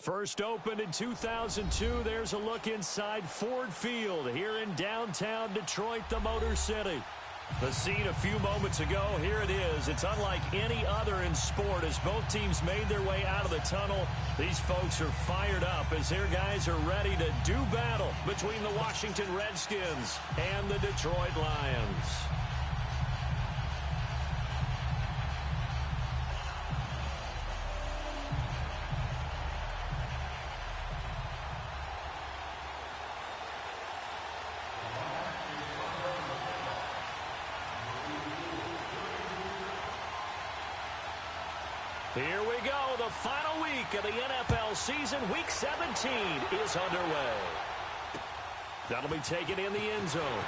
First opened in 2002, there's a look inside Ford Field here in downtown Detroit, the Motor City. The scene a few moments ago, here it is. It's unlike any other in sport as both teams made their way out of the tunnel. These folks are fired up as their guys are ready to do battle between the Washington Redskins and the Detroit Lions. Here we go. The final week of the NFL season. Week 17 is underway. That'll be taken in the end zone.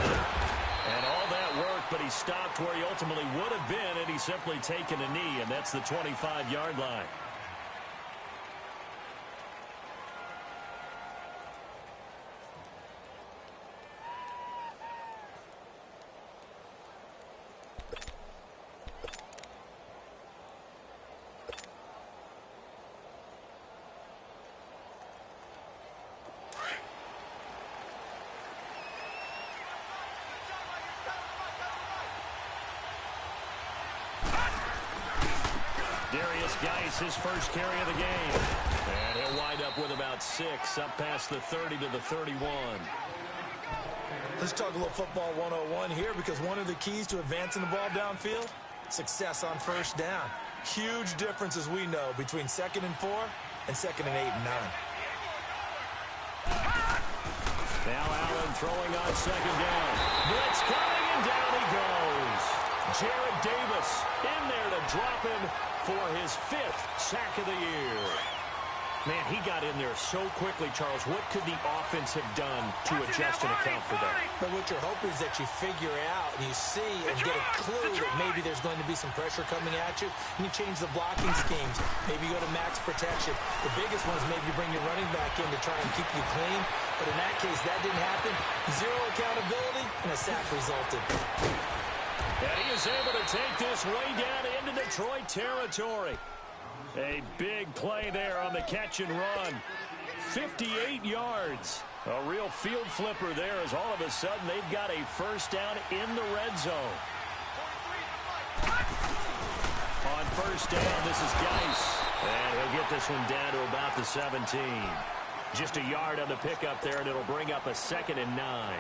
And all that work, but he stopped where he ultimately would have been, and he's simply taken a knee, and that's the 25-yard line. His first carry of the game. And he'll wind up with about 6, up past the 30 to the 31. Let's talk a little football 101 here, because one of the keys to advancing the ball downfield, success on first down. Huge difference, as we know, between 2nd and 4 and 2nd and 8 and 9. Now Allen throwing on 2nd down. Blitz coming, and down he goes. Jarrett Davis in there to drop him for his 5th sack of the year. Man, he got in there so quickly, Charles. What could the offense have done to adjust and account for that? But what you're hoping is that you figure out and you see and get a clue that maybe there's going to be some pressure coming at you, and you change the blocking schemes. Maybe you go to max protection. The biggest one is maybe you bring your running back in to try and keep you clean. But in that case, that didn't happen. Zero accountability, and a sack resulted. And he is able to take this way down into Detroit territory. A big play there on the catch and run. 58 yards. A real field flipper there as all of a sudden they've got a first down in the red zone. On first down, this is Geis. And he'll get this one down to about the 17. Just a yard on the pickup there, and it'll bring up a 2nd and 9.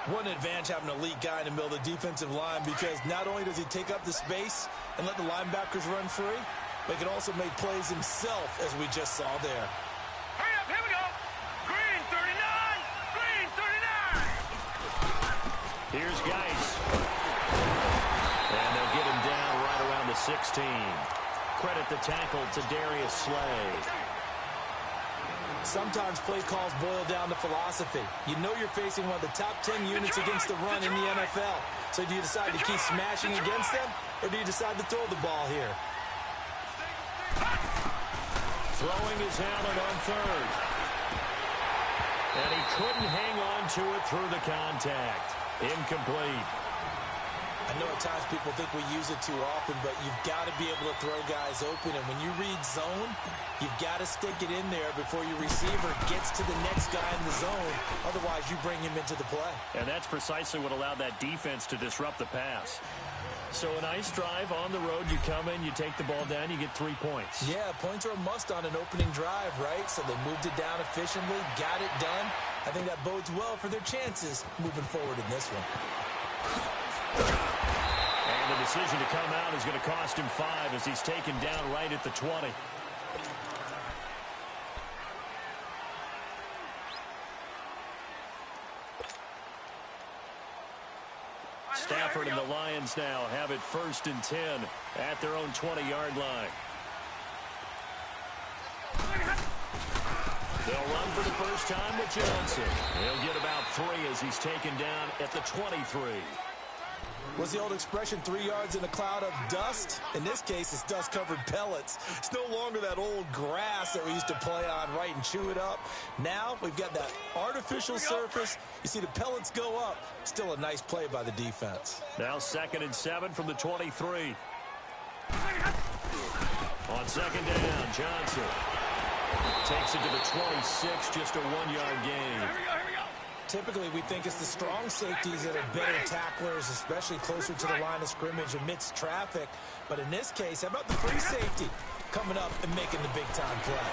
What an advantage having an elite guy in the middle of the defensive line, because not only does he take up the space and let the linebackers run free, but he can also make plays himself, as we just saw there. Hurry up, here we go. Green 39, green 39. Here's Geis. And they'll get him down right around the 16. Credit the tackle to Darius Slay. Sometimes play calls boil down to philosophy. You know you're facing one of the top 10 units against the run in the NFL. So do you decide to keep smashing against them, or do you decide to throw the ball here? Throwing his Allen on 3rd. And he couldn't hang on to it through the contact. Incomplete. I know at times people think we use it too often, but you've got to be able to throw guys open. And when you read zone, you've got to stick it in there before your receiver gets to the next guy in the zone. Otherwise, you bring him into the play. And that's precisely what allowed that defense to disrupt the pass. So a nice drive on the road. You come in, you take the ball down, you get 3 points. Yeah, points are a must on an opening drive, right? So they moved it down efficiently, got it done. I think that bodes well for their chances moving forward in this one. And the decision to come out is going to cost him 5 as he's taken down right at the 20. Stafford and the Lions now have it 1st and 10 at their own 20-yard line. They'll run for the first time with Johnson. He'll get about 3 as he's taken down at the 23. What's the old expression, 3 yards in a cloud of dust? In this case, it's dust-covered pellets. It's no longer that old grass that we used to play on, right, and chew it up. Now we've got that artificial surface. You see the pellets go up. Still a nice play by the defense. Now 2nd and 7 from the 23. On second down, Johnson takes it to the 26, just a 1-yard gain. Here we go. Typically, we think it's the strong safeties that are better tacklers, especially closer to the line of scrimmage amidst traffic. But in this case, how about the free safety coming up and making the big-time play?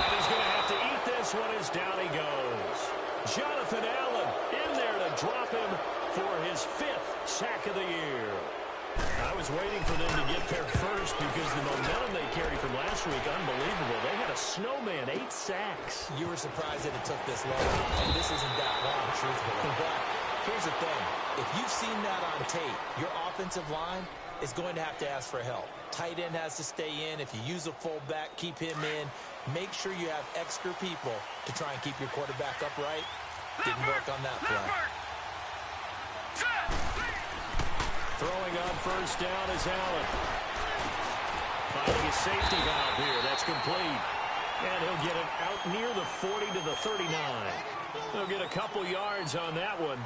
And he's going to have to eat this one as down he goes. Jonathan Allen in there to drop him for his 5th sack of the year. I was waiting for them to get there first because the momentum they carried from last week, unbelievable. They had a snowman, 8 sacks. You were surprised that it took this long, and this isn't that long, truthfully. But here's the thing. If you've seen that on tape, your offensive line is going to have to ask for help. Tight end has to stay in. If you use a fullback, keep him in. Make sure you have extra people to try and keep your quarterback upright. Didn't work on that play. Throwing on first down is Allen. Finding a safety valve here. That's complete. And he'll get it out near the 40 to the 39. He'll get a couple yards on that one.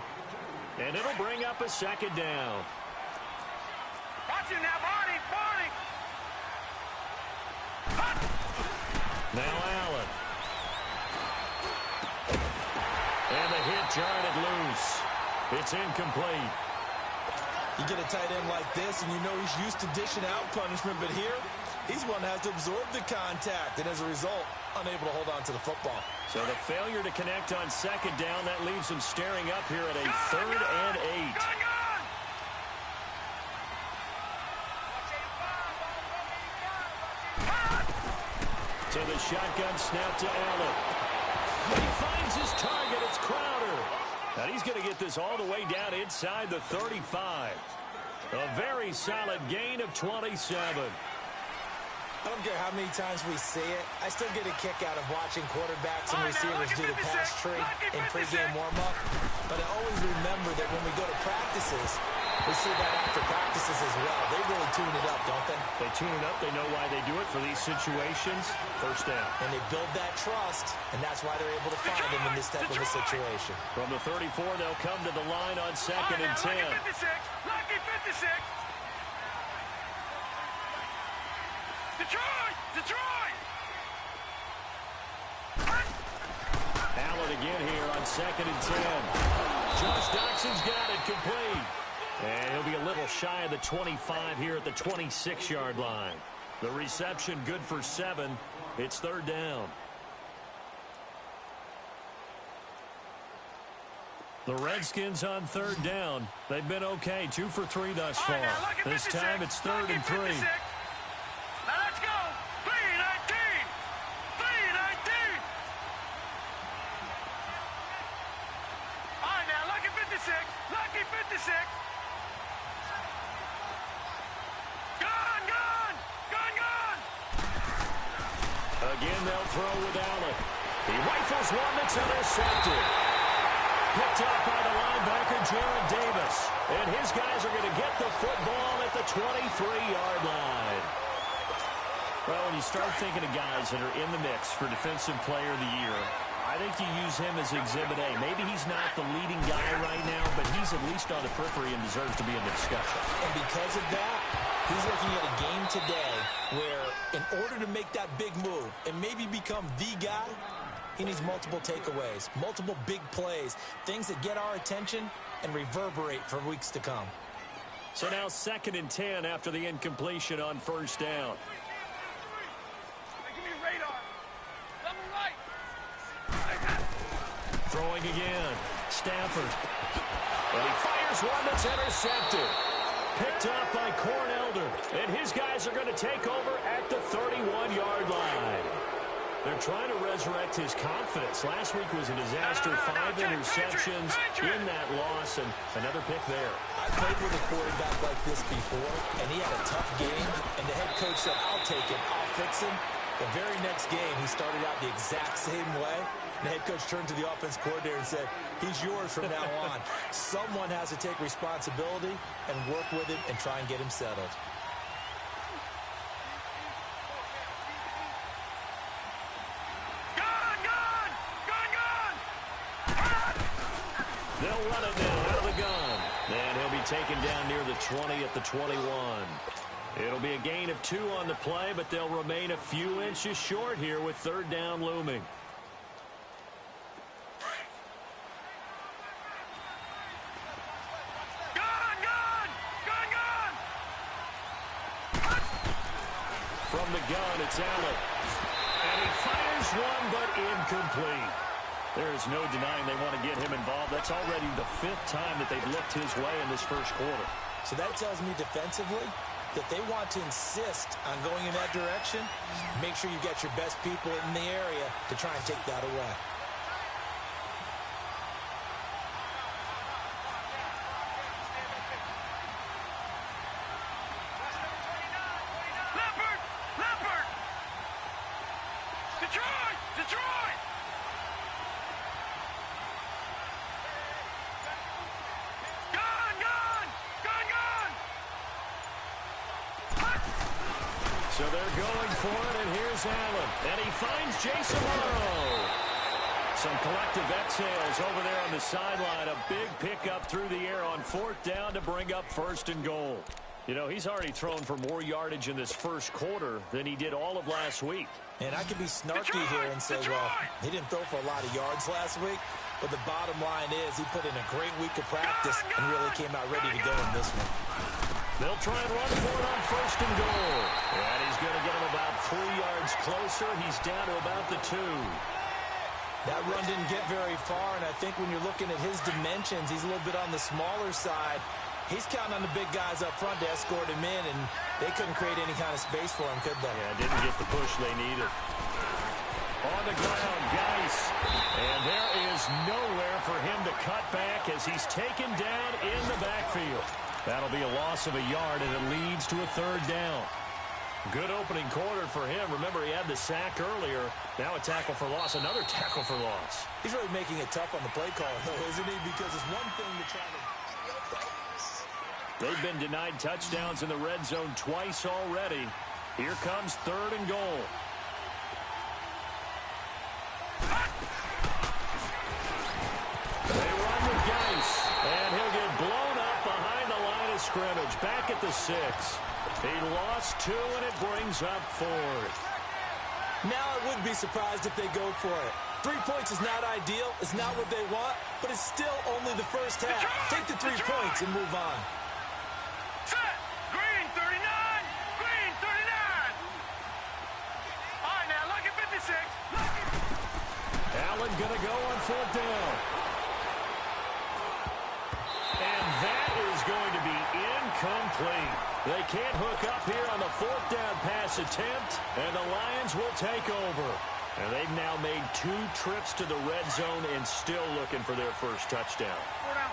And it'll bring up a second down. Watch it now, Barney. Now Allen. And the hit jarred it loose. It's incomplete. You get a tight end like this, and you know he's used to dishing out punishment, but here, he's one that has to absorb the contact, and as a result, unable to hold on to the football. So the failure to connect on second down, that leaves him staring up here at a 3rd and 8. So the shotgun snap to Allen. He finds his target. It's Crowder. And he's going to get this all the way down inside the 35. A very solid gain of 27. I don't care how many times we see it. I still get a kick out of watching quarterbacks and receivers do the pass tree in pregame warm-up. But I always remember that when we go to practices, we see that after practices as well. They really tune it up, don't they? They tune it up. They know why they do it for these situations. First down. And they build that trust, and that's why they're able to find him in this type of a situation. From the 34, they'll come to the line on second and 10. Lucky 56. Detroit! Allen again here on second and 10. Josh Doxson's got it complete. And he'll be a little shy of the 25 here at the 26-yard line. The reception good for 7. It's 3rd down. The Redskins on 3rd down. They've been okay, 2 for 3 thus far. This time it's 3rd and 3. Now let's go. 3-19. All right, now, lucky 56. Gun. Again, they'll throw with Allen. He rifles one that's intercepted. Picked up by the linebacker, Jared Davis. And his guys are going to get the football at the 23-yard line. Well, when you start thinking of guys that are in the mix for Defensive Player of the Year, I think you use him as Exhibit A. Maybe he's not the leading guy right now, but he's at least on the periphery and deserves to be in the discussion. And because of that, he's looking at a game today where in order to make that big move and maybe become the guy, he needs multiple takeaways, multiple big plays, things that get our attention and reverberate for weeks to come. So now 2nd and 10 after the incompletion on first down. Give me radar. Double right. Throwing again. Stafford. And he fires one that's intercepted. Picked up by Cornelder. And his guys are going to take over at the 31-yard line. They're trying to resurrect his confidence. Last week was a disaster. 5 interceptions in that loss, and another pick there. I played with a quarterback like this before, and he had a tough game, and the head coach said, I'll take him, I'll fix him. The very next game, he started out the exact same way. The head coach turned to the offense coordinator and said, he's yours from now on. Someone has to take responsibility and work with him and try and get him settled. They'll run it now out of the gun. And he'll be taken down near the 20 at the 21. It'll be a gain of 2 on the play, but they'll remain a few inches short here with third down looming. From the gun, it's Allen. And he fires one, but incomplete. There is no denying they want to get him involved. That's already the 5th time that they've looked his way in this first quarter. So that tells me defensively that they want to insist on going in that direction. Make sure you get your best people in the area to try and take that away. So they're going for it, and here's Allen. And he finds Jason Morrow. Some collective exhales over there on the sideline. A big pickup through the air on 4th down to bring up 1st and goal. You know, he's already thrown for more yardage in this first quarter than he did all of last week. And I could be snarky here and say, well, he didn't throw for a lot of yards last week. But the bottom line is he put in a great week of practice and really came out ready to go in this one. They'll try and run for it on 1st and goal. And he's going to get him about 3 yards closer. He's down to about the 2. That run didn't get very far, and I think when you're looking at his dimensions, he's a little bit on the smaller side. He's counting on the big guys up front to escort him in, and they couldn't create any kind of space for him, could they? Yeah, didn't get the push they needed. On the ground, Geis. And there is nowhere for him to cut back as he's taken down in the backfield. That'll be a loss of a yard, and it leads to a 3rd down. Good opening quarter for him. Remember, he had the sack earlier. Now a tackle for loss, another tackle for loss. He's really making it tough on the play call, though, isn't he? Because it's one thing to try to... They've been denied touchdowns in the red zone twice already. Here comes 3rd and goal. They run with Geis, and he'll get blown up behind the line of scrimmage. Back at the 6. He lost 2, and it brings up 4th. Now I wouldn't be surprised if they go for it. 3 points is not ideal. It's not what they want, but it's still only the first half. Take the 3 points and move on. Set. Green 39. Green 39. All right, now look at 56. Allen going to go on 4th down. And that is going to be incomplete. They can't hook up here on the 4th down pass attempt, and the Lions will take over. And they've now made 2 trips to the red zone and still looking for their first touchdown.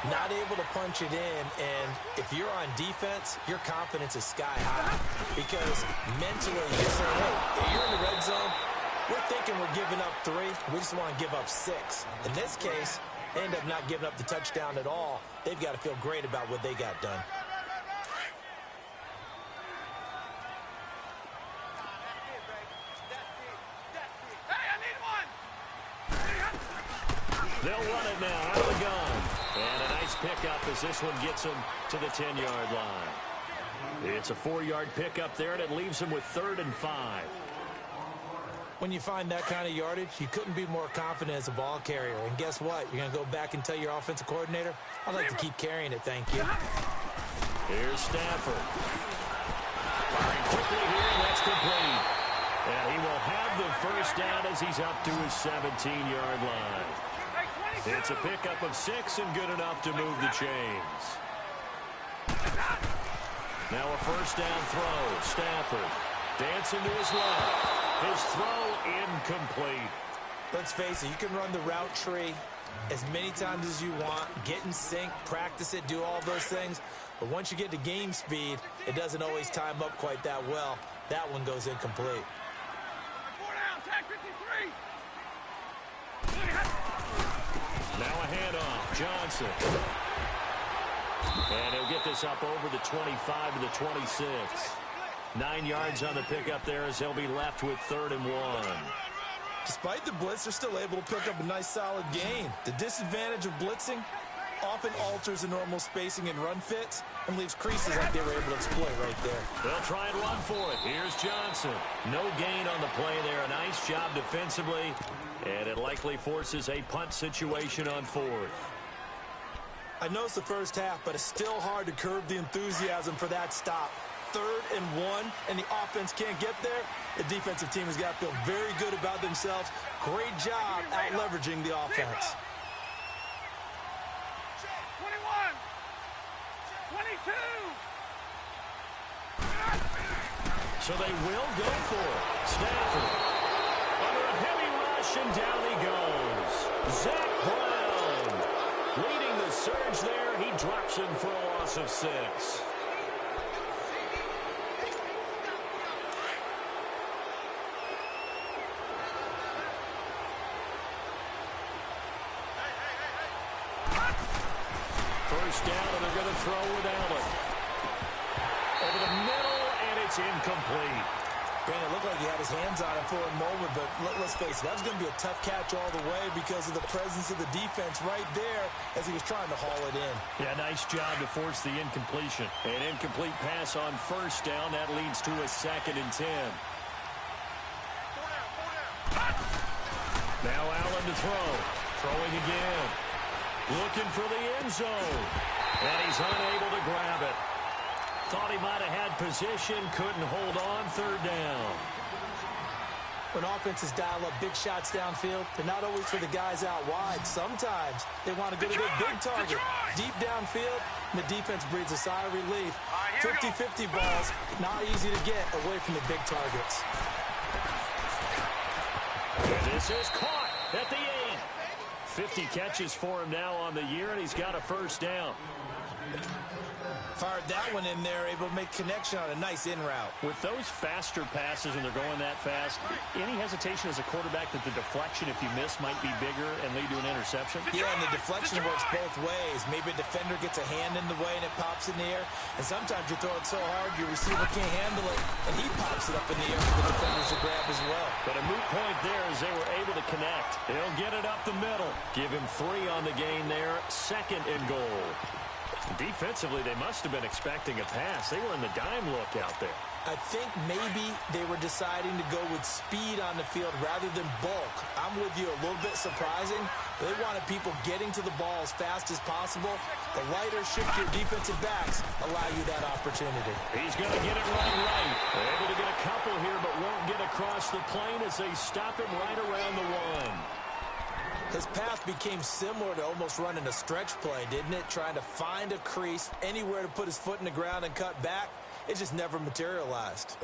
Not able to punch it in, and if you're on defense, your confidence is sky high. Because mentally, you're saying, hey, if you're in the red zone, we're thinking we're giving up 3. We just want to give up 6. In this case, they end up not giving up the touchdown at all. They've got to feel great about what they got done. They'll run it now out of the gun. And a nice pickup as this one gets them to the 10-yard line. It's a 4-yard pickup there, and it leaves them with 3rd and 5. When you find that kind of yardage, you couldn't be more confident as a ball carrier. And guess what? You're going to go back and tell your offensive coordinator, I'd like to keep carrying it, thank you. Here's Stafford. Firing quickly here, and that's complete. And he will have the first down as he's up to his 17-yard line. It's a pickup of 6 and good enough to move the chains. Now a first down throw. Stafford dancing to his left. His throw incomplete. Let's face it, you can run the route tree as many times as you want, get in sync, practice it, do all those things. But once you get to game speed, it doesn't always time up quite that well. That one goes incomplete. 4 down, tag 53. Now a handoff. Johnson. And he'll get this up over the 25 to the 26. 9 yards on the pickup there as they'll be left with 3rd and 1. Despite the blitz, they're still able to pick up a nice solid gain. The disadvantage of blitzing, often alters the normal spacing and run fits and leaves creases like they were able to exploit right there. They'll try and run for it. Here's Johnson. No gain on the play there. A nice job defensively, and it likely forces a punt situation on fourth. I know it's the first half, but it's still hard to curb the enthusiasm for that stop. 3rd and 1, and the offense can't get there. The defensive team has got to feel very good about themselves. Great job out leveraging the offense. 21, 22. So they will go for it. Stafford under a heavy rush, and down he goes. Zach Brown leading the surge there. He drops him for a loss of 6. First down, and they're going to throw with Allen. Over the middle, and it's incomplete. Brandon, it looked like he had his hands on it for a moment, but let's face it, that was going to be a tough catch all the way because of the presence of the defense right there as he was trying to haul it in. Yeah, nice job to force the incompletion. An incomplete pass on first down. That leads to a 2nd and 10. Now Allen to throw. Throwing again. Looking for the end zone. And he's unable to grab it. Thought he might have had position. Couldn't hold on. 3rd down. When offenses dial up big shots downfield, they're not always for the guys out wide. Sometimes they want to go to their big target. Deep downfield, and the defense breathes a sigh of relief. 50-50 balls, not easy to get away from the big targets. And this is caught at the 8. 50 catches for him now on the year, and he's got a first down. Fired that one in there, able to make connection on a nice in route. With those faster passes and they're going that fast, any hesitation as a quarterback that the deflection, if you miss, might be bigger and lead to an interception? Yeah, and the deflection works both ways. Maybe a defender gets a hand in the way and it pops in the air. And sometimes you throw it so hard your receiver can't handle it, and he pops it up in the air for the defenders to grab as well. But a moot point there as they were able to connect. They'll get it up the middle. Give him 3 on the gain there. 2nd and goal. Defensively, they must have been expecting a pass. They were in the dime look out there. I think maybe they were deciding to go with speed on the field rather than bulk. I'm with you, a little bit surprising. They wanted people getting to the ball as fast as possible. The lighter, shiftier defensive backs allow you that opportunity. He's going to get it right. They're able to get a couple here, but won't get across the plane as they stop him right around the 1. His path became similar to almost running a stretch play, didn't it? Trying to find a crease, anywhere to put his foot in the ground and cut back. It just never materialized.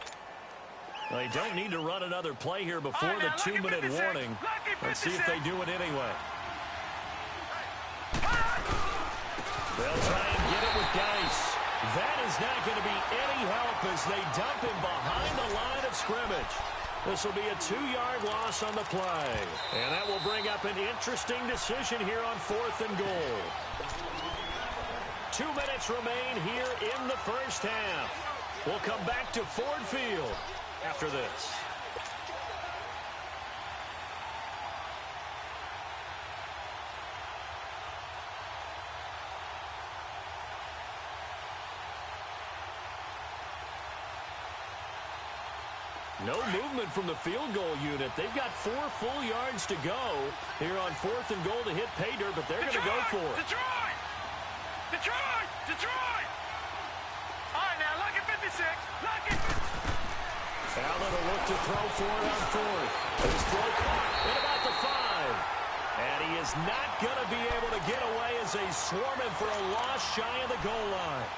Well, they don't need to run another play here before the 2-minute warning. Let's see if they do it anyway. They'll try and get it with Geis. That is not going to be any help as they dump him behind the line of scrimmage. This will be a 2-yard loss on the play. And that will bring up an interesting decision here on 4th and goal. 2 minutes remain here in the first half. We'll come back to Ford Field after this. No movement from the field goal unit. They've got 4 full yards to go here on 4th and goal to hit pay dirt, but they're going to go for it. Detroit! Detroit! Detroit! All right, now, look at 56. Look at... Allen will look to throw for it on 4th. His throw caught at about the 5. And he is not going to be able to get away as they swarm him for a loss shy of the goal line.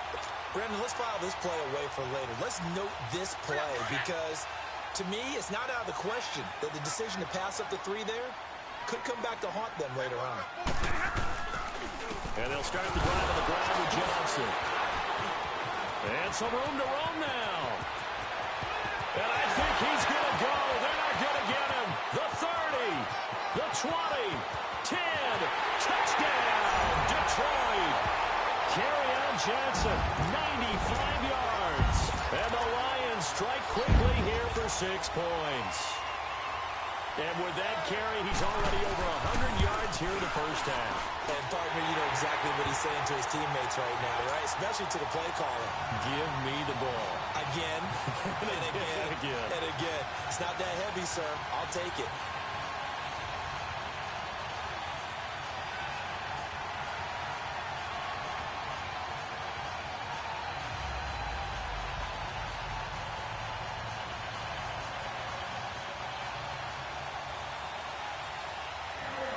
Brandon, let's file this play away for later. Let's note this play because... to me, it's not out of the question that the decision to pass up the 3 there could come back to haunt them later on. And they'll start the drive on the ground with Johnson. And some room to roam now. And I think he's going to go. They're not going to get him. The 30, the 20, 10, touchdown, Detroit. Kerryon Johnson, 95 yards. And the Lions strike quickly here for 6 points. And with that carry, he's already over 100 yards here in the first half. And, partner, you know exactly what he's saying to his teammates right now, right? Especially to the play caller. Give me the ball. Again, and again, and again. It's not that heavy, sir. I'll take it.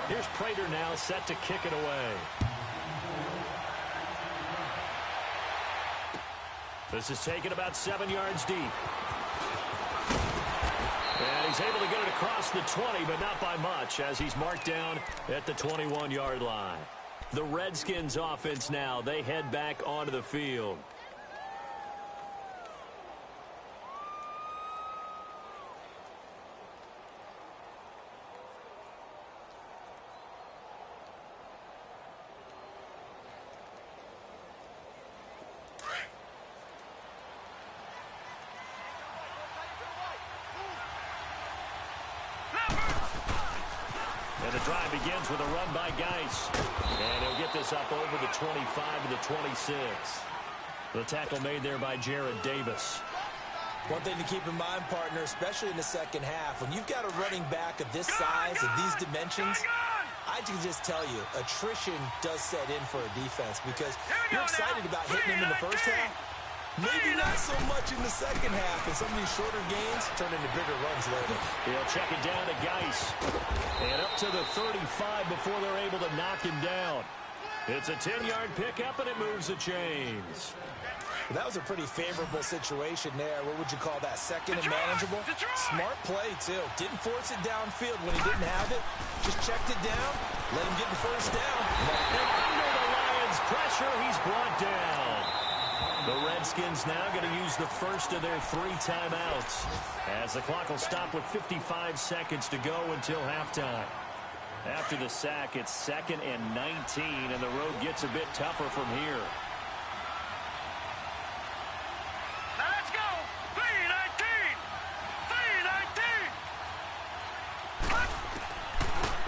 Here's Prater now set to kick it away. This is taken about 7 yards deep. And he's able to get it across the 20, but not by much, as he's marked down at the 21-yard line. The Redskins offense now, they head back onto the field. And the drive begins with a run by Geis. And he'll get this up over the 25 to the 26. The tackle made there by Jared Davis. One thing to keep in mind, partner, especially in the second half, when you've got a running back of this size and these dimensions, I can just tell you, attrition does set in for a defense because you're excited about hitting him in the first half. Maybe not so much in the second half, and some of these shorter gains turn into bigger runs later. He'll check it down to Geis. And up to the 35 before they're able to knock him down. It's a 10-yard pickup, and it moves the chains. Well, that was a pretty favorable situation there. What would you call that? Second and manageable? Smart play, too. Didn't force it downfield when he didn't have it. Just checked it down, let him get the first down. And under the Lions' pressure, he's brought down. The Redskins now going to use the first of their 3 timeouts, as the clock will stop with 55 seconds to go until halftime. After the sack, it's 2nd and 19, and the road gets a bit tougher from here. Now let's go. 3-19.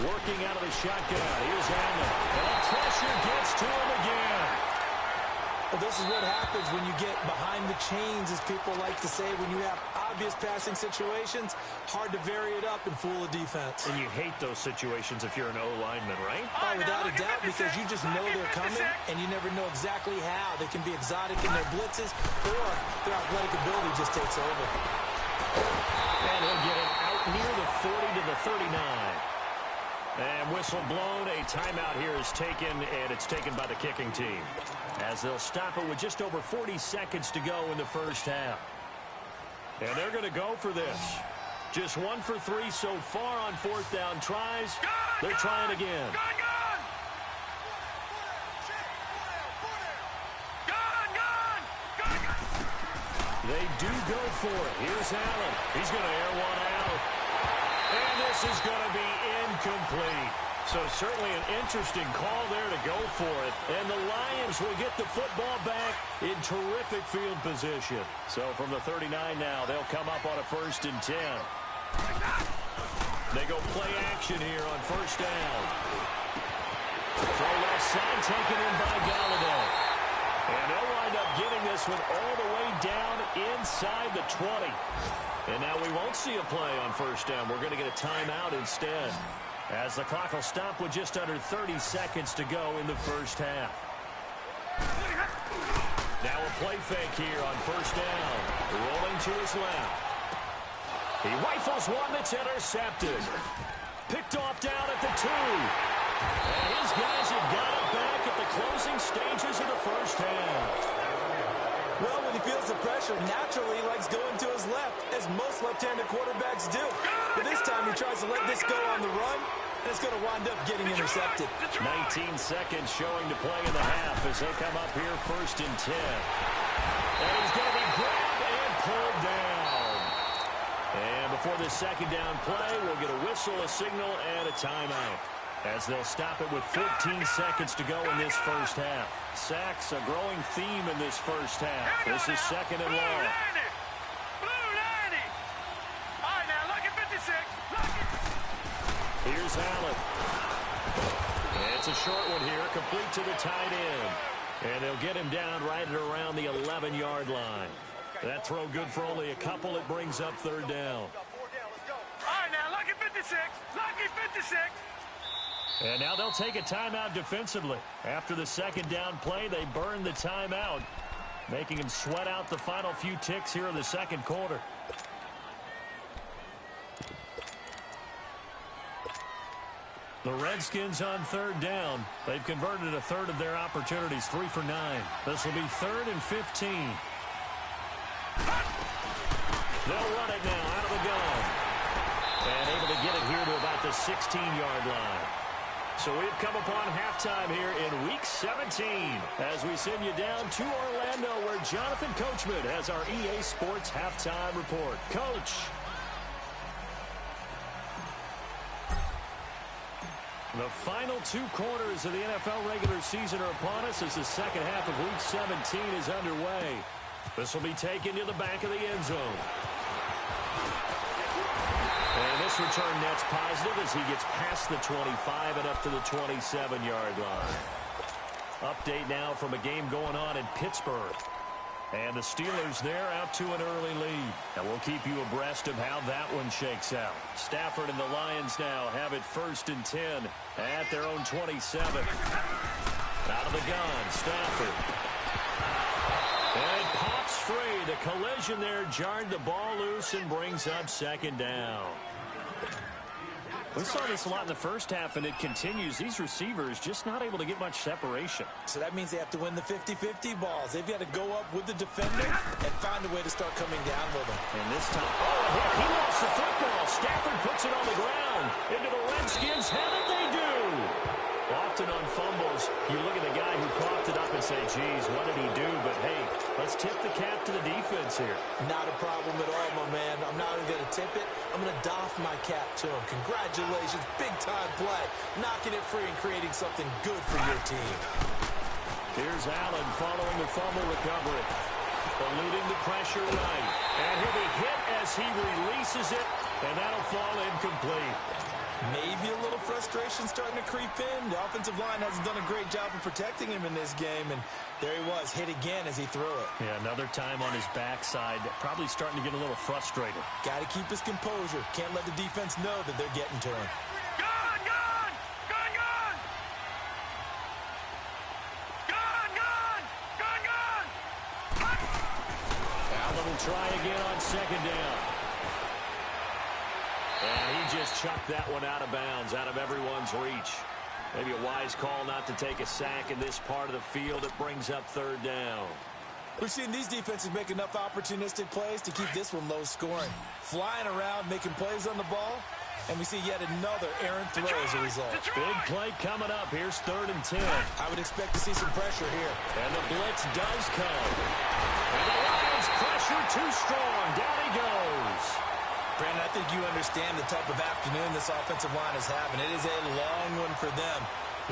3-19. Working out of the shotgun. Here's Allen. And pressure gets to him again. Well, this is what happens when you get behind the chains, as people like to say. When you have obvious passing situations, hard to vary it up and fool a defense. And you hate those situations if you're an O-lineman, right? Oh, without a doubt, because you just know they're coming, and you never know exactly how. They can be exotic in their blitzes, or their athletic ability just takes over. And he'll get it out near the 40 to the 39. And whistle blown. A timeout here is taken, and it's taken by the kicking team, as they'll stop it with just over 40 seconds to go in the first half. And they're going to go for this. Just 1 for 3 so far on 4th down tries. They're trying again. They do go for it. Here's Allen. He's going to air one out. And this is going to be incomplete. So certainly an interesting call there to go for it. And the Lions will get the football back in terrific field position. So from the 39 now, they'll come up on a 1st and 10. They go play action here on 1st down. Throw left side taken in by Galladay. And they'll wind up getting this one all the way down inside the 20. And now we won't see a play on 1st down. We're going to get a timeout instead, as the clock will stop with just under 30 seconds to go in the first half. Now a play fake here on 1st down. Rolling to his left. He rifles one that's intercepted. Picked off down at the 2. And his guys have got it back at the closing stages of the first half. Well, when he feels the pressure, naturally he likes going to his left, as most left-handed quarterbacks do. But this time he tries to let this go on the run, and it's going to wind up getting intercepted. 19 seconds showing to play in the half as they come up here 1st and 10. And he's going to be grabbed and pulled down. And before this 2nd down play, we'll get a whistle, a signal, and a timeout, as they'll stop it with 14 seconds to go in this first half. Sacks, a growing theme in this first half. This is 2nd and long. Blue 90. All right, now look at 56. Look at... Here's Allen. It's a short one here, complete to the tight end. And they'll get him down right at around the 11-yard line. That throw good for only a couple. It brings up third down. All right, now, lucky 56. Lucky 56. And now they'll take a timeout defensively. After the second down play, they burn the timeout, making him sweat out the final few ticks here in the second quarter. The Redskins on third down. They've converted a third of their opportunities, 3 for 9. This will be 3rd and 15. They'll run it now out of the gun. And able to get it here to about the 16-yard line. So we've come upon halftime here in Week 17 as we send you down to Orlando where Jonathan Coachman has our EA Sports Halftime Report. Coach. The final 2 quarters of the NFL regular season are upon us as the second half of Week 17 is underway. This will be taken to the back of the end zone. And this return net's positive as he gets past the 25 and up to the 27-yard line. Update now from a game going on in Pittsburgh. And the Steelers there out to an early lead. And we'll keep you abreast of how that one shakes out. Stafford and the Lions now have it 1st and 10 at their own 27. Out of the gun, Stafford. And it pops free. The collision there jarred the ball loose and brings up 2nd down. We saw this a lot in the first half, and it continues. These receivers just not able to get much separation. So that means they have to win the 50-50 balls. They've got to go up with the defender and find a way to start coming down with them. And this time, he lost the football. Stafford puts it on the ground. Into the Redskins. How did they do? Often on fumbles, you look at the guy who coughed it up and say, geez, what did he do? But, hey, let's tip the cap to the defense here. Not a problem at all, my man. I'm not even going to tip it. I'm going to doff my cap to him. Congratulations. Big-time play. Knocking it free and creating something good for your team. Here's Allen following the fumble recovery. Eluding the pressure right. And he'll be hit as he releases it, and that'll fall incomplete. Maybe a little frustration starting to creep in. The offensive line hasn't done a great job of protecting him in this game, and there he was, hit again as he threw it. Yeah, another time on his backside, probably starting to get a little frustrated. Got to keep his composure. Can't let the defense know that they're getting to him. Gun, gun! Gun, gun! Gun, gun! Gun, gun! Allen will try again on 2nd down. And he just chucked that one out of bounds, out of everyone's reach. Maybe a wise call not to take a sack in this part of the field. It brings up 3rd down. We've seen these defenses make enough opportunistic plays to keep this one low scoring. Flying around, making plays on the ball, and we see yet another errant throw as a result. Big play coming up. Here's 3rd and 10. I would expect to see some pressure here. And the blitz does come. And the Lions pressure too strong. Down he goes. Brandon, I think you understand the type of afternoon this offensive line is having. It is a long one for them.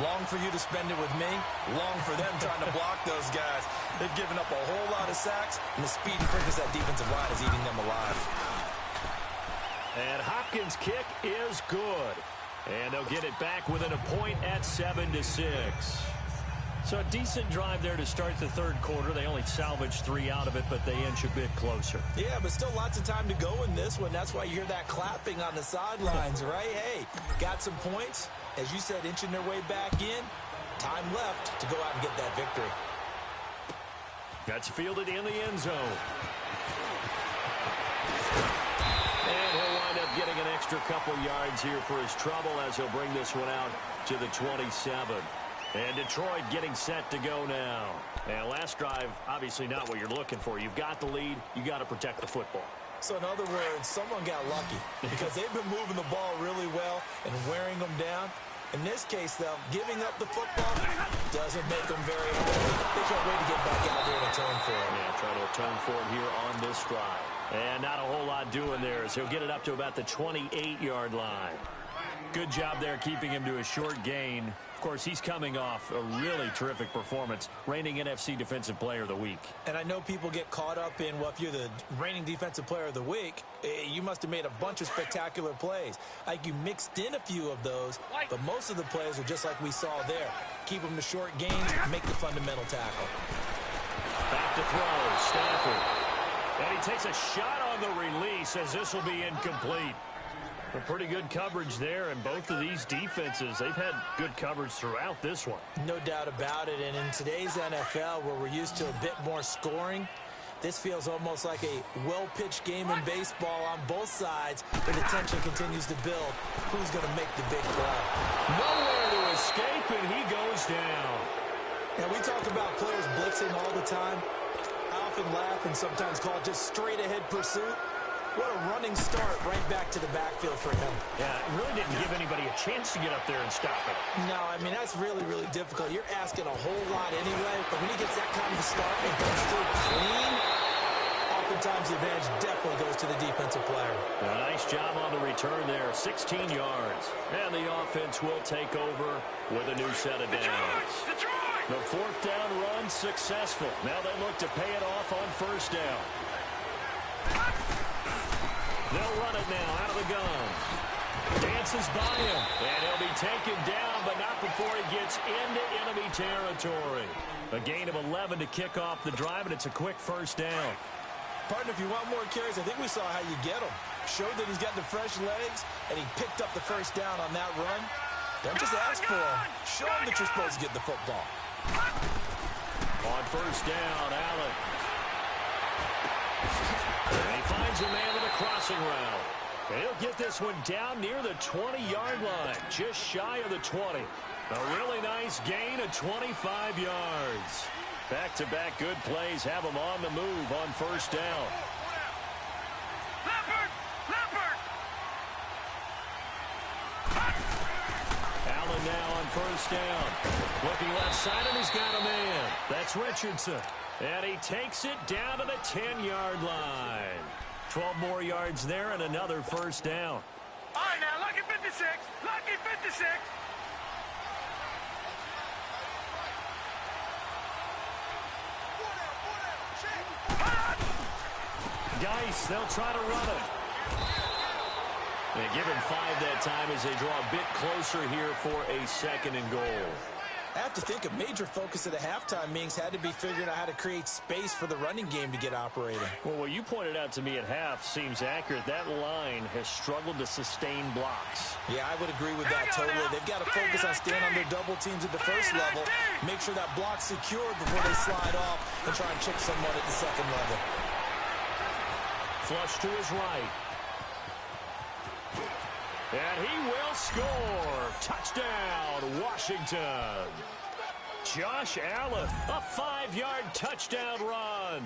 Long for you to spend it with me. Long for them trying to block those guys. They've given up a whole lot of sacks, and the speed and quickness of that defensive line is eating them alive. And Hopkins' kick is good. And they'll get it back within a point at 7-6. So a decent drive there to start the 3rd quarter. They only salvaged 3 out of it, but they inch a bit closer. Yeah, but still lots of time to go in this one. That's why you hear that clapping on the sidelines, right? Hey, got some points. As you said, inching their way back in. Time left to go out and get that victory. That's fielded in the end zone. And he'll wind up getting an extra couple yards here for his trouble as he'll bring this one out to the 27. And Detroit getting set to go now. And last drive, obviously not what you're looking for. You've got the lead. You got to protect the football. So in other words, someone got lucky because they've been moving the ball really well and wearing them down. In this case, though, giving up the football doesn't make them very happy. They can't wait to get back out there and atone for it. Yeah, try to atone for it here on this drive. And not a whole lot doing there as he'll get it up to about the 28-yard line. Good job there keeping him to a short gain. course, he's coming off a really terrific performance, reigning NFC Defensive Player of the Week. And I know people get caught up in, well, if you're the reigning Defensive Player of the Week, you must have made a bunch of spectacular plays. Like you mixed in a few of those, but most of the plays are just like we saw there. Keep them to short gains, make the fundamental tackle. Back to throw, Stafford. And he takes a shot on the release as this will be incomplete. A pretty good coverage there, and both of these defenses, they've had good coverage throughout this one. No doubt about it, and in today's NFL, where we're used to a bit more scoring, this feels almost like a well-pitched game in baseball on both sides, where the tension continues to build. Who's going to make the big play? Nowhere to escape, and he goes down. Now, we talk about players blitzing all the time. I often laugh and sometimes call it just straight-ahead pursuit. What a running start right back to the backfield for him. Yeah, it really didn't give anybody a chance to get up there and stop it. No, I mean, that's really, really difficult. You're asking a whole lot anyway, but when he gets that kind of a start and comes through clean, oftentimes the advantage definitely goes to the defensive player. A nice job on the return there, 16 yards. And the offense will take over with a new set of downs. The fourth down run successful. Now they look to pay it off on first down. They'll run it now out of the gun. Dances by him, and he'll be taken down, but not before he gets into enemy territory. A gain of 11 to kick off the drive, and it's a quick first down. Partner, if you want more carries, I think we saw how you get them. Showed that he's got the fresh legs, and he picked up the first down on that run. Don't just ask for him. Show him that you're supposed to get the football. On first down, Allen. And he finds a man with a crossing route. And he'll get this one down near the 20-yard line, just shy of the 20. A really nice gain of 25 yards. Back-to-back good plays have him on the move on first down. Allen now on first down. Looking left side, and he's got a man. That's Richardson. And he takes it down to the 10-yard line. 12 more yards there and another first down. All right, now, lucky 56. Lucky 56. Geis, they'll try to run it. They give him 5 that time as they draw a bit closer here for a second and goal. I have to think a major focus of the halftime meetings had to be figuring out how to create space for the running game to get operating. Well, what you pointed out to me at half seems accurate. That line has struggled to sustain blocks. Yeah, I would agree with that totally. They've got to focus on staying on their double teams at the first level, make sure that block's secured before they slide off and try and chick someone at the second level. Flush to his right. And he will score. Touchdown, Washington. Josh Allen, a 5-yard touchdown run.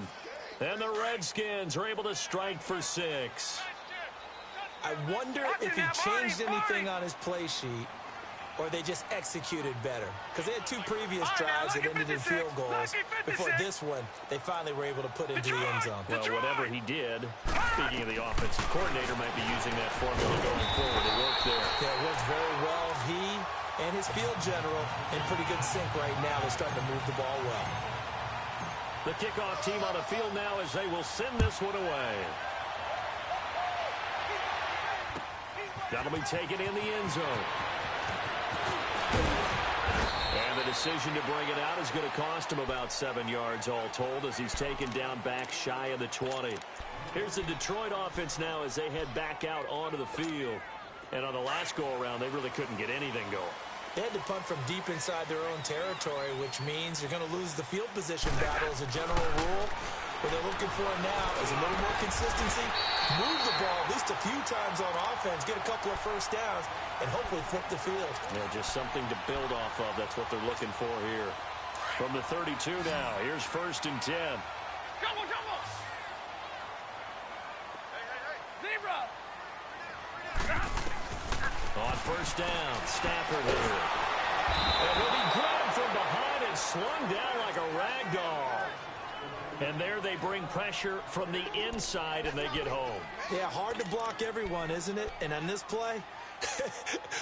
And the Redskins are able to strike for 6. I wonder if he changed anything on his play sheet or they just executed better. Because they had 2 previous drives that ended in field goals. Before this one, they finally were able to put into the end zone. Well, whatever he did, speaking of the offensive coordinator, might be using that formula going forward. It worked there. Yeah, it works very well. He and his field general in pretty good sync right now. They're starting to move the ball well. The kickoff team on the field now as they will send this one away. That'll be taken in the end zone. And the decision to bring it out is going to cost him about 7 yards all told as he's taken down back shy of the 20. Here's the Detroit offense now as they head back out onto the field. And on the last go-around, they really couldn't get anything going. They had to punt from deep inside their own territory, which means you're going to lose the field position battle as a general rule. What they're looking for now is a little more consistency, move the ball at least a few times on offense, get a couple of first downs, and hopefully flip the field. Yeah, just something to build off of. That's what they're looking for here. From the 32 now, here's 1st and 10. Double, double. Zebra. On first down, Stafford here. And he'll be grabbed from behind and slung down like a rag doll. And there they bring pressure from the inside, and they get home. Yeah, hard to block everyone, isn't it? And on this play,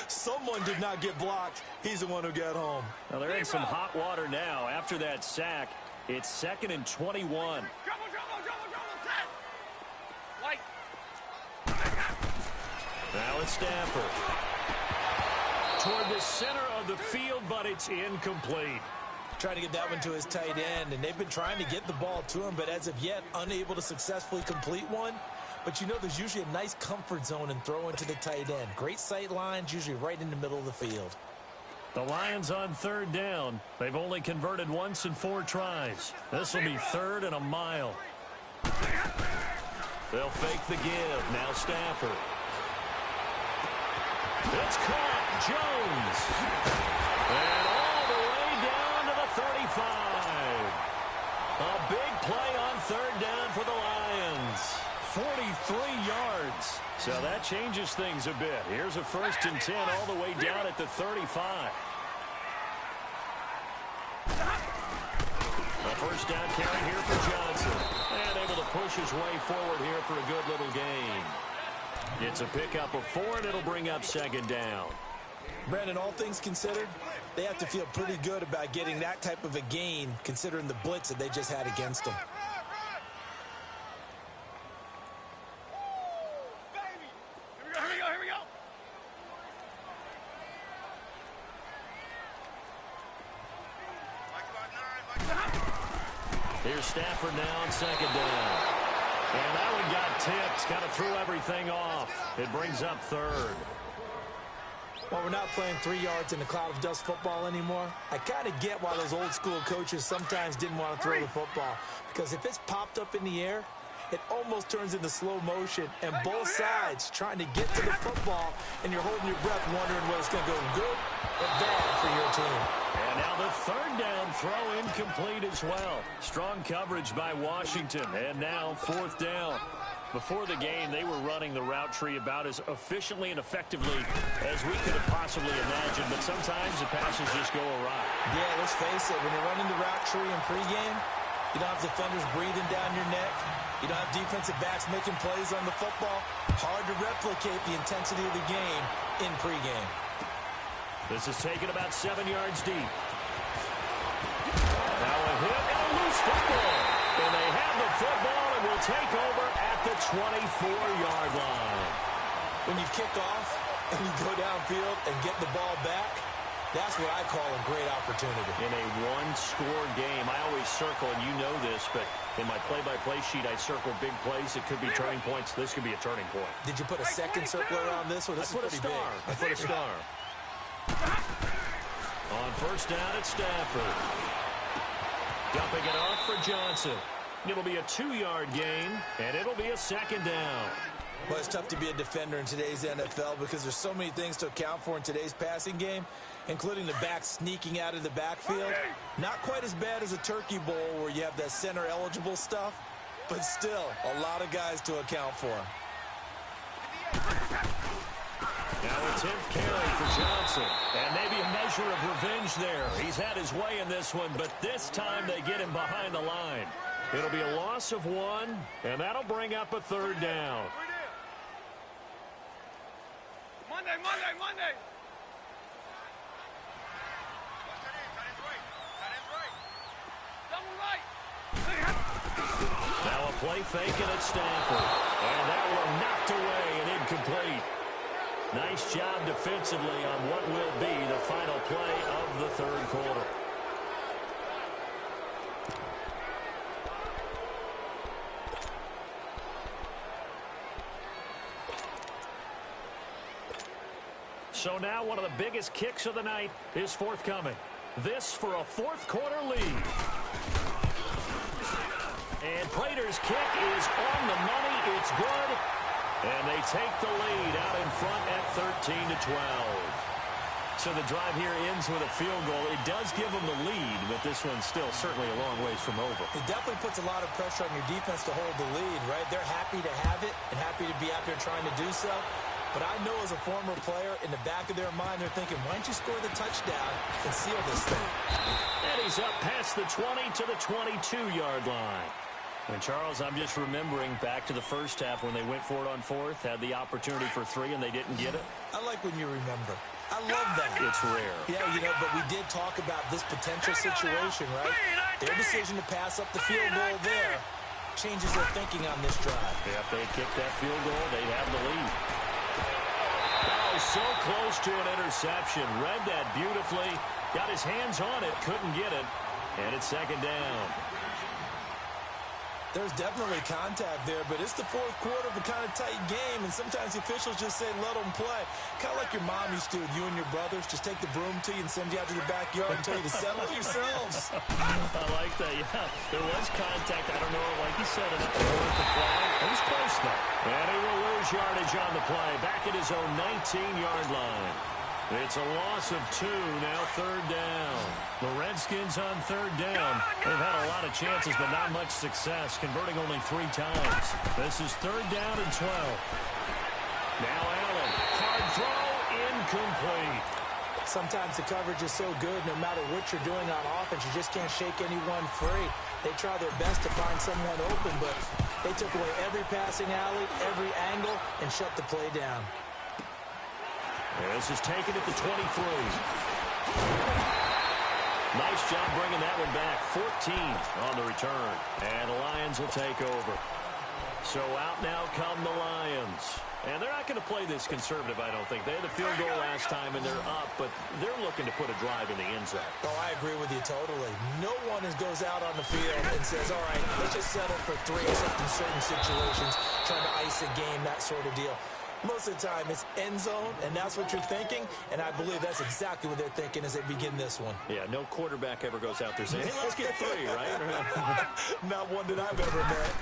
someone did not get blocked. He's the one who got home. Well, they're in some hot water now. After that sack, it's 2nd and 21. Now it's Stafford. Toward the center of the field, but it's incomplete. Trying to get that one to his tight end, and they've been trying to get the ball to him, but as of yet, unable to successfully complete one. But you know there's usually a nice comfort zone in throwing to the tight end. Great sight lines, usually right in the middle of the field. The Lions on 3rd down. They've only converted once in 4 tries. This will be 3rd and a mile. They'll fake the give. Now Stafford. It's caught. Jones. And all the way down to the 35. A big play on 3rd down for the Lions. 43 yards. So that changes things a bit. Here's a 1st and 10 all the way down at the 35. A 1st down carry here for Johnson. And able to push his way forward here for a good little gain. It's a pickup of 4, and it'll bring up 2nd down. Brandon, all things considered, they have to feel pretty good about getting that type of a gain, considering the blitz that they just had against them. Here we go. Here's Stafford now on 2nd down. And that one got tipped, kind of threw everything off. It brings up 3rd. Well, we're not playing 3 yards in a cloud of dust football anymore. I kind of get why those old school coaches sometimes didn't want to throw the football. Because if it's popped up in the air, it almost turns into slow motion. And both sides trying to get to the football, and you're holding your breath wondering whether it's going to go good or bad for your team. And now the 3rd down throw incomplete as well. Strong coverage by Washington. And now 4th down. Before the game, they were running the route tree about as efficiently and effectively as we could have possibly imagined. But sometimes the passes just go awry. Yeah, let's face it. When you're running the route tree in pregame, you don't have defenders breathing down your neck. You don't have defensive backs making plays on the football. Hard to replicate the intensity of the game in pregame. This is taken about 7 yards deep. Now a hit and a loose football. And they have the football and will take over at the 24-yard line. When you kick off and you go downfield and get the ball back, that's what I call a great opportunity. In a one-score game, I always circle, and you know this, but in my play-by-play sheet, I circle big plays. It could be turning points. This could be a turning point. Did you put a second circle around this one? This is pretty big. I put a star. On 1st down, it's Stafford. Dumping it off for Johnson. It'll be a 2-yard gain, and it'll be a 2nd down. Well, it's tough to be a defender in today's NFL because there's so many things to account for in today's passing game, including the back sneaking out of the backfield. Not quite as bad as a turkey bowl where you have that center-eligible stuff, but still a lot of guys to account for. Now a 10th carry for Johnson, and maybe a measure of revenge there. He's had his way in this one, but this time they get him behind the line. It'll be a loss of 1, and that'll bring up a 3rd down. Monday. Double right. Now a play fake, and it's Stafford. And that one knocked away and incomplete. Nice job defensively on what will be the final play of the 3rd quarter. So now one of the biggest kicks of the night is forthcoming. This for a 4th quarter lead. And Prater's kick is on the money. It's good. And they take the lead out in front at 13-12. So the drive here ends with a field goal. It does give them the lead, but this one's still certainly a long ways from over. It definitely puts a lot of pressure on your defense to hold the lead, right? They're happy to have it and happy to be out there trying to do so. But I know as a former player, in the back of their mind, they're thinking, why don't you score the touchdown and seal this thing? And he's up past the 20 to the 22-yard line. And, Charles, I'm just remembering back to the first half when they went for it on fourth, had the opportunity for 3, and they didn't get it. I like when you remember. I love that. It's rare. Yeah, but we did talk about this potential situation, right? Their decision to pass up the field goal there changes their thinking on this drive. Yeah, if they had kicked that field goal, they'd have the lead. Oh, so close to an interception. Read that beautifully. Got his hands on it. Couldn't get it. And it's second down. There's definitely contact there, but it's the fourth quarter of a kind of tight game, and sometimes the officials just say, let them play. Kind of like your mom used to with you and your brothers. Just take the broom to you and send you out to the backyard and tell you to settle yourselves. I like that, yeah. There was contact. I don't know, like you said, enough to worth the flag. It was close, though. And he will lose yardage on the play. Back at his own 19-yard line. It's a loss of 2, now third down. The Redskins on third down. They've had a lot of chances, but not much success, converting only 3 times. This is third down and 12. Now Allen, hard throw, incomplete. Sometimes the coverage is so good, no matter what you're doing on offense, you just can't shake anyone free. They try their best to find someone open, but they took away every passing alley, every angle, and shut the play down. This is taken at the 23. Nice job bringing that one back. 14 on the return. And the Lions will take over. So out now come the Lions. And they're not going to play this conservative, I don't think. They had the field goal last time, and they're up, but they're looking to put a drive in the end zone. Oh, I agree with you totally. No one goes out on the field and says, all right, let's just settle for 3 except in certain situations, trying to ice a game, that sort of deal. Most of the time, it's end zone, and that's what you're thinking, and I believe that's exactly what they're thinking as they begin this one. Yeah, no quarterback ever goes out there saying, hey, let's get 3, right? Not one that I've ever met.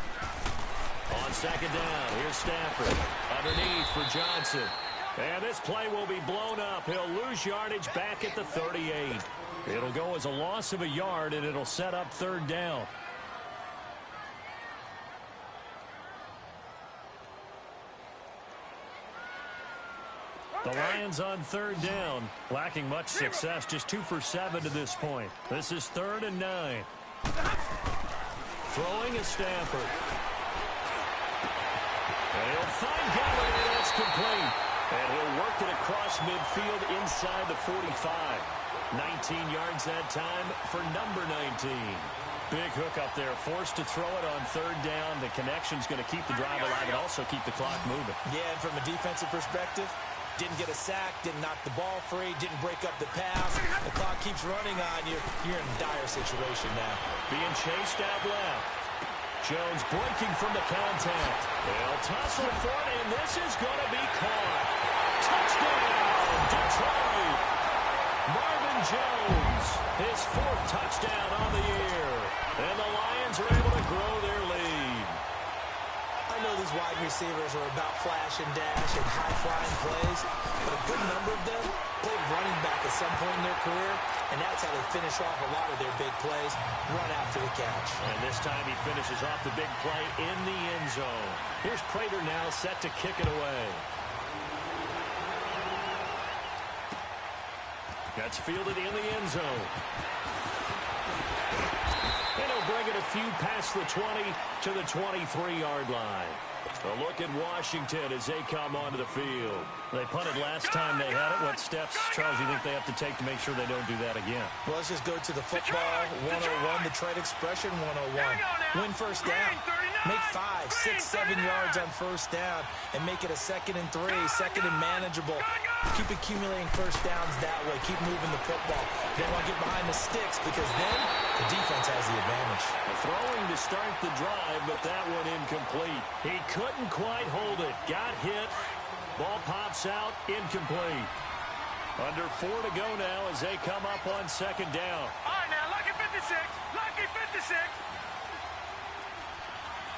On second down, here's Stafford. Underneath for Johnson. And this play will be blown up. He'll lose yardage back at the 38. It'll go as a loss of a yard, and it'll set up third down. The Lions on third down, lacking much success, just 2 for 7 to this point. This is 3rd and 9. Throwing is Stafford. And he'll find Gallagher, and that's complete. And he'll work it across midfield inside the 45. 19 yards that time for number 19. Big hook up there, forced to throw it on third down. The connection's going to keep the drive alive and also keep the clock moving. Yeah, and from a defensive perspective, didn't get a sack, didn't knock the ball free, didn't break up the pass. The clock keeps running on you. You're in a dire situation now. Being chased out left. Jones breaking from the contact. They'll tussle for it, and this is going to be caught. Touchdown, Detroit. Marvin Jones, his 4th touchdown on the year. And the Lions are able to grow their lead. I know these wide receivers are about flash and dash and high-flying plays, but a good number of them played running back at some point in their career, and that's how they finish off a lot of their big plays, run after the catch. And this time he finishes off the big play in the end zone. Here's Prater now set to kick it away. That's fielded in the end zone. And he'll bring it a few past the 20 to the 23-yard line. A look at Washington as they come onto the field. They punted last time they had it. What steps, Charles, do you think they have to take to make sure they don't do that again? Well, let's just go to the football 101, the trade expression 101. Win first down. Make 5, 6, 7 yards on first down and make it a 2nd and 3, 2nd and manageable. Keep accumulating first downs that way. Keep moving the football. You don't want to get behind the sticks because then the defense has the advantage. Throwing to start the drive, but that one incomplete. He couldn't quite hold it. Got hit. Ball pops out. Incomplete. Under 4 to go now as they come up on second down. All right, now, lucky 56. Lucky 56.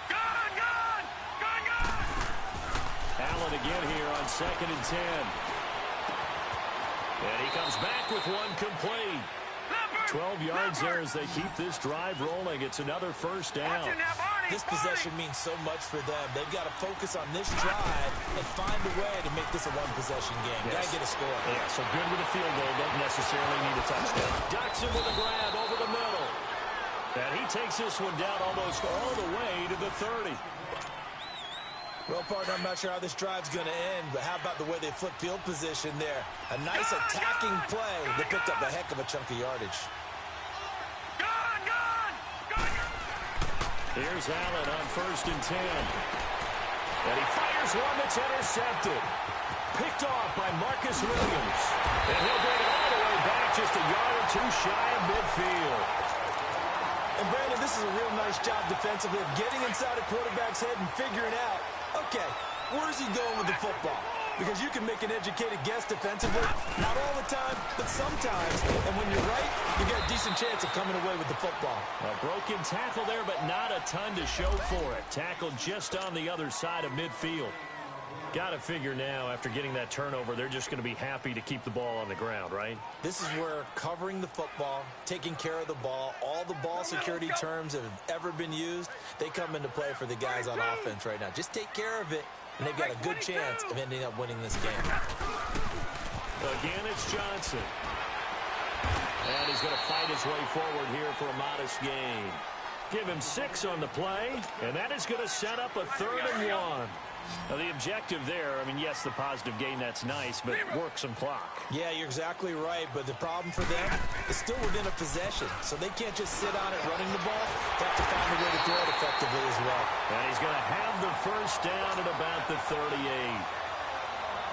Gone, gone. Gone, gone. Allen again here on 2nd and 10. And he comes back with one complete. 12 yards there as they keep this drive rolling. It's another first down. Watch it now, Barney. This possession means so much for them. They've got to focus on this drive and find a way to make this a one-possession game. Yes. Got to get a score. Yeah, so good with a field goal. Doesn't necessarily need a touchdown. Dotson with a grab over the middle. And he takes this one down almost all the way to the 30. Well, partner, I'm not sure how this drive's going to end, but how about the way they flip field position there? A nice attacking play. They picked up a heck of a chunk of yardage. Here's Allen on 1st and 10. And he fires one that's intercepted. Picked off by Marcus Williams. And he'll bring it all the way back just a yard or two shy of midfield. And, Brandon, this is a real nice job defensively of getting inside a quarterback's head and figuring out, okay, where's he going with the football? Because you can make an educated guess defensively, not all the time, but sometimes. And when you're right, you got a decent chance of coming away with the football. A broken tackle there, but not a ton to show for it. Tackled just on the other side of midfield. Got to figure now, after getting that turnover, they're just going to be happy to keep the ball on the ground, right? This is where covering the football, taking care of the ball, all the ball security terms that have ever been used, they come into play for the guys on offense right now. Just take care of it, and they've got a good chance of ending up winning this game. Again, it's Johnson. And he's going to fight his way forward here for a modest gain. Give him 6 on the play, and that is going to set up a 3rd and 1. Now, the objective there, I mean, yes, the positive gain, that's nice, but work some clock. Yeah, you're exactly right, but the problem for them is still within a possession, so they can't just sit on it running the ball. They have to find a way to throw it effectively as well. And he's going to have the 1st down at about the 38.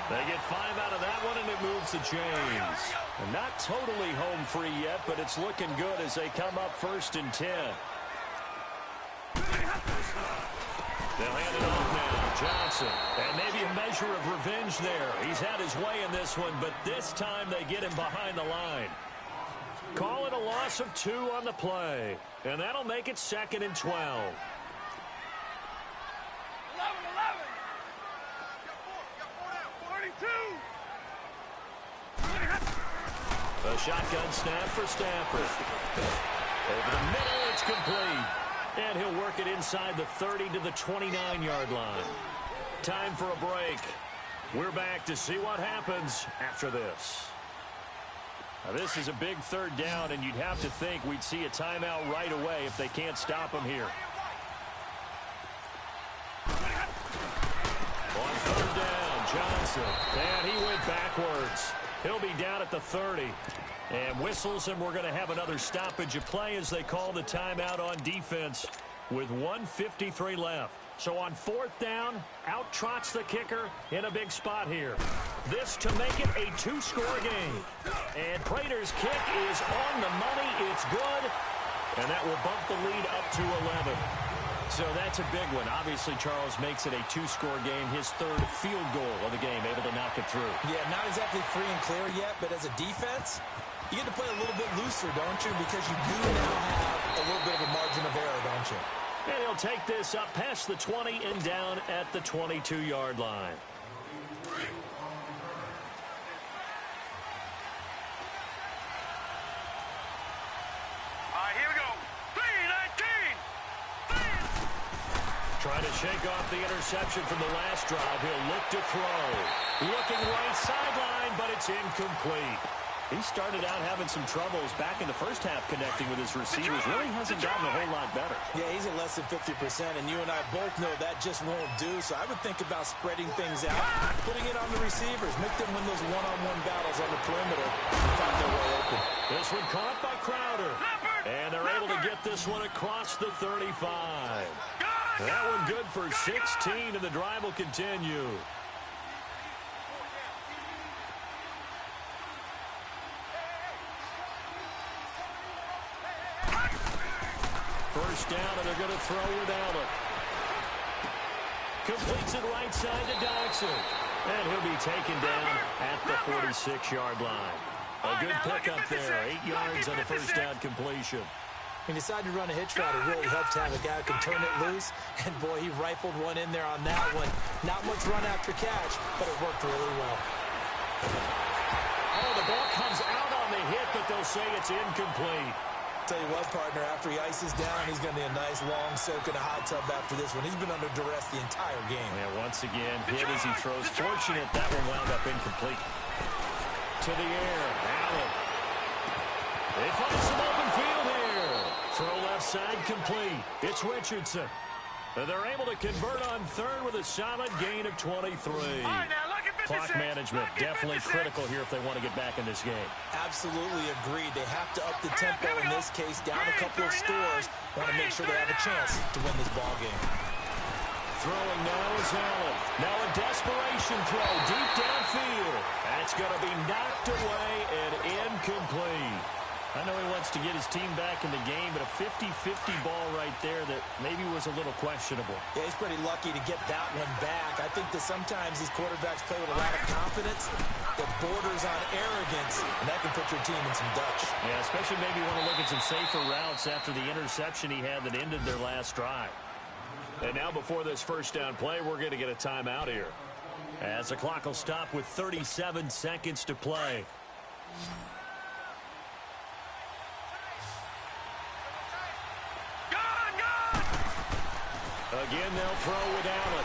They get 5 out of that one, and it moves the chains. And not totally home free yet, but it's looking good as they come up 1st and 10. They'll hand it off now. Johnson. And maybe a measure of revenge there. He's had his way in this one, but this time they get him behind the line. Call it a loss of 2 on the play. And that'll make it 2nd and 12. 11. A shotgun snap for Stafford. Over the middle, it's complete. And he'll work it inside the 30 to the 29-yard line. Time for a break. We're back to see what happens after this. Now, this is a big 3rd down, and you'd have to think we'd see a timeout right away if they can't stop him here. On 3rd down, Johnson. And he went backwards. He'll be down at the 30. And whistles, and we're going to have another stoppage of play as they call the timeout on defense with 1:53 left. So on 4th down, out trots the kicker in a big spot here. This to make it a 2-score game. And Prater's kick is on the money. It's good. And that will bump the lead up to 11. So that's a big one. Obviously, Charles makes it a 2-score game. His 3rd field goal of the game, able to knock it through. Yeah, not exactly free and clear yet, but as a defense, you get to play a little bit looser, don't you? Because you do now have a little bit of a margin of error, don't you? And he'll take this up past the 20 and down at the 22-yard line. All right, here we go. 3-19. Trying to shake off the interception from the last drive. He'll look to throw. Looking right sideline, but it's incomplete. He started out having some troubles back in the first half connecting with his receivers. Really hasn't gotten a whole lot better. Yeah, he's at less than 50%, and you and I both know that just won't do. So I would think about spreading things out, putting it on the receivers, make them win those one-on-one battles on the perimeter and find their way open. This one caught by Crowder. And they're able to get this one across the 35. That one good for 16, and the drive will continue. First down, and they're going to throw with Allen. Completes it right side to Dotson. And he'll be taken down at the 46-yard line. A good pickup there. 8 yards on the first down completion. He decided to run a hitch route. It really helped to have a guy who can turn it loose. And, boy, he rifled one in there on that one. Not much run after catch, but it worked really well. Oh, the ball comes out on the hit, but they'll say it's incomplete. Tell you what, partner, after he ices down, he's going to need a nice long soak in a hot tub after this one. He's been under duress the entire game. Yeah, once again, hit as he throws. Fortunate that one wound up incomplete. To the air, Allen. They find some open field here. Throw left side complete. It's Richardson. And they're able to convert on third with a solid gain of 23. Clock management definitely critical here if they want to get back in this game. Absolutely agreed. They have to up the tempo in this case, down a couple of scores. Want to make sure they have a chance to win this ball game. Throwing now is Allen. Now a desperation throw deep downfield. That's going to be knocked away and incomplete. I know he wants to get his team back in the game, but a 50-50 ball right there that maybe was a little questionable. Yeah, he's pretty lucky to get that one back. I think that sometimes these quarterbacks play with a lot of confidence that borders on arrogance, and that can put your team in some Dutch. Yeah, especially maybe want to look at some safer routes after the interception he had that ended their last drive. And now before this first down play, we're going to get a timeout here, as the clock will stop with 37 seconds to play. Again, they'll throw with Allen.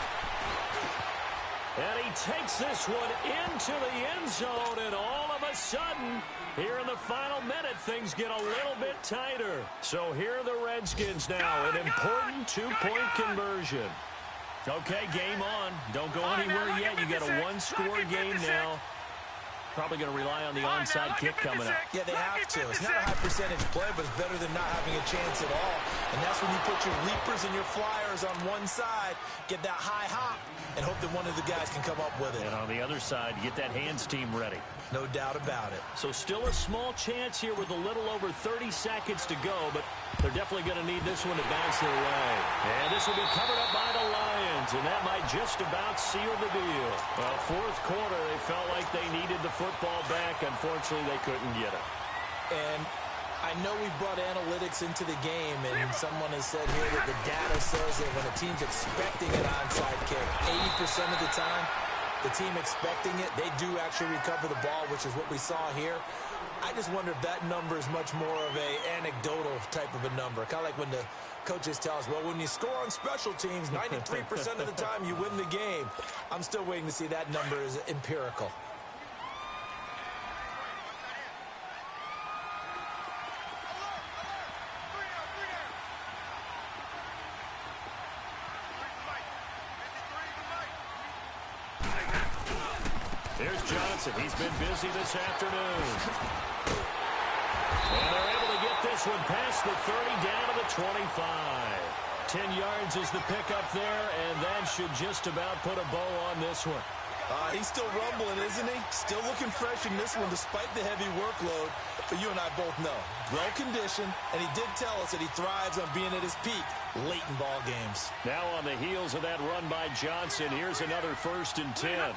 And he takes this one into the end zone, and all of a sudden, here in the final minute, things get a little bit tighter. So here are the Redskins now, an important two-point conversion. Okay, game on. Don't go anywhere yet. You got a one-score game now. Probably going to rely on the onside kick coming up. Yeah, they have to. It's not a high percentage play, but it's better than not having a chance at all. And that's when you put your leapers and your flyers on one side, get that high hop, and hope that one of the guys can come up with it. And on the other side, get that hands team ready. No doubt about it. So still a small chance here with a little over 30 seconds to go, but they're definitely going to need this one to bounce their way. And this will be covered up by the Lions, and that might just about seal the deal. Well, fourth quarter, they felt like they needed the football back. Unfortunately, they couldn't get it. And I know we brought analytics into the game, and someone has said here that the data says that when a team's expecting an onside kick, 80% of the time, the team expecting it, they do actually recover the ball, which is what we saw here. I just wonder if that number is much more of a anecdotal type of a number. Kind of like when the coaches tell us, well, when you score on special teams, 93% of the time you win the game. I'm still waiting to see that number is empirical. Here's Johnson. He's been busy this afternoon. And they're able to get this one past the 30 down to the 25. 10 yards is the pickup there, and that should just about put a bow on this one. He's still rumbling, isn't he? Still looking fresh in this one despite the heavy workload. But you and I both know, well-conditioned, and he did tell us that he thrives on being at his peak late in ball games. Now on the heels of that run by Johnson, here's another 1st and 10.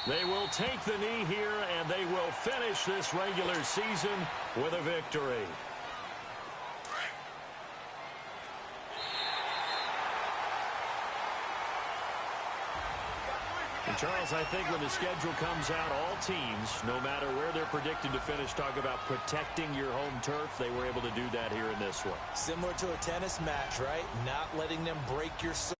They will take the knee here, and they will finish this regular season with a victory. And Charles, I think when the schedule comes out, all teams, no matter where they're predicted to finish, talk about protecting your home turf. They were able to do that here in this one. Similar to a tennis match, right? Not letting them break your serve.